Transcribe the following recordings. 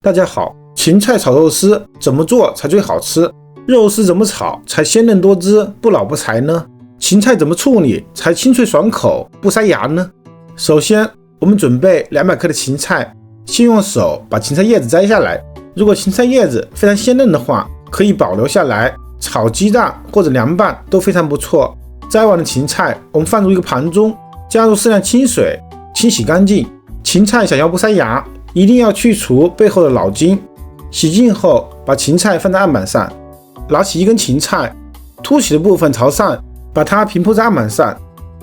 大家好，芹菜炒肉丝怎么做才最好吃？肉丝怎么炒才鲜嫩多汁不老不柴呢？芹菜怎么处理才清脆爽口不塞牙呢？首先我们准备200克的芹菜，先用手把芹菜叶子摘下来，如果芹菜叶子非常鲜嫩的话，可以保留下来炒鸡蛋或者凉拌都非常不错。摘完的芹菜我们放入一个盘中，加入适量清水清洗干净。芹菜想要不塞牙，一定要去除背后的老筋。洗净后把芹菜放在案板上，拿起一根芹菜，凸起的部分朝上，把它平铺在案板上，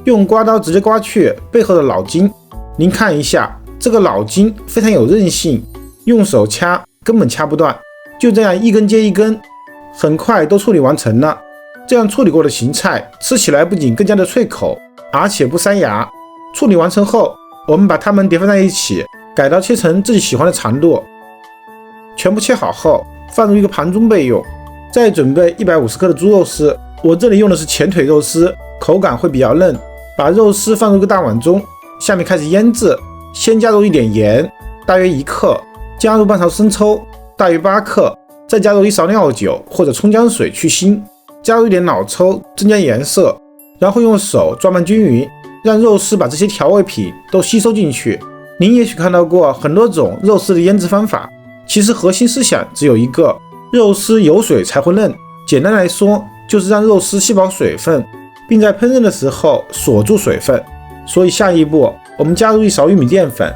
用刮刀直接刮去背后的老筋。您看一下，这个老筋非常有韧性，用手掐根本掐不断。就这样一根接一根，很快都处理完成了。这样处理过的芹菜吃起来不仅更加的脆口，而且不塞牙。处理完成后，我们把它们叠放在一起，改刀切成自己喜欢的长度。全部切好后放入一个盘中备用。再准备150克的猪肉丝，我这里用的是前腿肉丝，口感会比较嫩。把肉丝放入一个大碗中，下面开始腌制。先加入一点盐，大约1克，加入半勺生抽，大约8克，再加入1勺料酒或者葱姜水去腥，加入一点老抽增加颜色，然后用手转拌均匀，让肉丝把这些调味品都吸收进去。您也许看到过很多种肉丝的腌制方法，其实核心思想只有一个，肉丝有水才会嫩。简单来说，就是让肉丝吸饱水分，并在烹饪的时候锁住水分。所以下一步我们加入1勺玉米淀粉，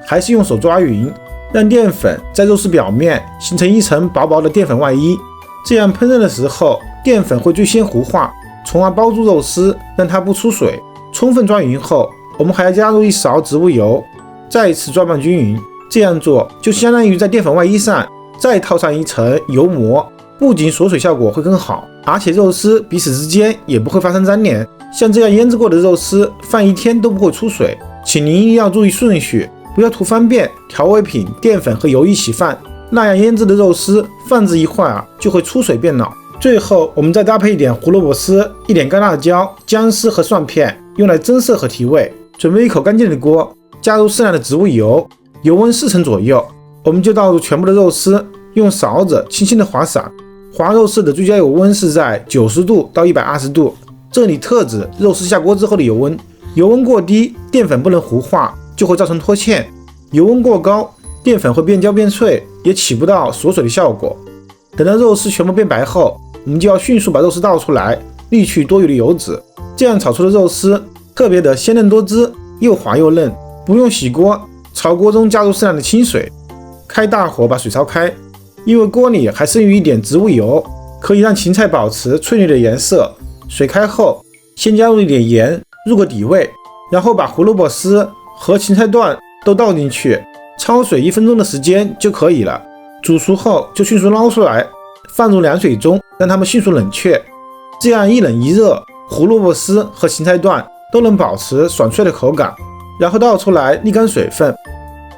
还是用手抓匀，让淀粉在肉丝表面形成一层薄薄的淀粉外衣。这样烹饪的时候，淀粉会最先糊化，从而包住肉丝，让它不出水。充分抓匀后，我们还要加入1勺植物油，再一次转拌均匀。这样做就相当于在淀粉外衣上再套上一层油膜，不仅锁水效果会更好，而且肉丝彼此之间也不会发生粘连。像这样腌制过的肉丝放1天都不会出水。请您一定要注意顺序，不要图方便调味品、淀粉和油一起放，那样腌制的肉丝放置一会儿就会出水变老。最后我们再搭配一点胡萝卜丝、一点干辣椒、姜丝和蒜片，用来增色和提味。准备一口干净的锅，加入适量的植物油，油温4成左右，我们就倒入全部的肉丝，用勺子轻轻的划散。划肉丝的最佳油温是在90度到120度，这里特指肉丝下锅之后的油温。油温过低，淀粉不能糊化，就会造成脱芡；油温过高，淀粉会变焦变脆，也起不到锁水的效果。等到肉丝全部变白后，我们就要迅速把肉丝倒出来，滤去多余的油脂。这样炒出的肉丝特别的鲜嫩多汁，又滑又嫩。不用洗锅，炒锅中加入适量的清水，开大火把水烧开。因为锅里还剩余一点植物油，可以让芹菜保持翠绿的颜色。水开后，先加入一点盐入个底味，然后把胡萝卜丝和芹菜段都倒进去，焯水1分钟的时间就可以了。煮熟后就迅速捞出来，放入凉水中，让它们迅速冷却。这样一冷一热，胡萝卜丝和芹菜段都能保持爽脆的口感。然后倒出来沥干水分，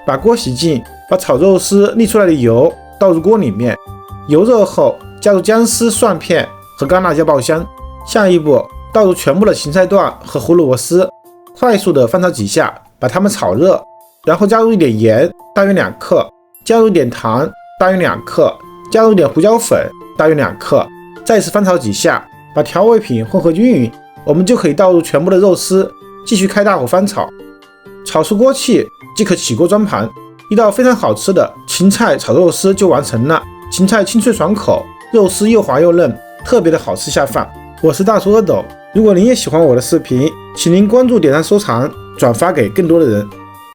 把锅洗净，把炒肉丝沥出来的油倒入锅里面，油热后加入姜丝、蒜片和干辣椒爆香。下一步倒入全部的芹菜段和胡萝卜丝，快速的翻炒几下，把它们炒热，然后加入一点盐，大约2克，加入一点糖，大约2克，加入一点胡椒粉，大约2克，再次翻炒几下，把调味品混合均匀，我们就可以倒入全部的肉丝，继续开大火翻炒。炒出锅气即可起锅装盘，一道非常好吃的芹菜炒肉丝就完成了。芹菜清脆爽口，肉丝又滑又嫩，特别的好吃下饭。我是大叔阿斗，如果您也喜欢我的视频，请您关注、点赞、收藏、转发给更多的人。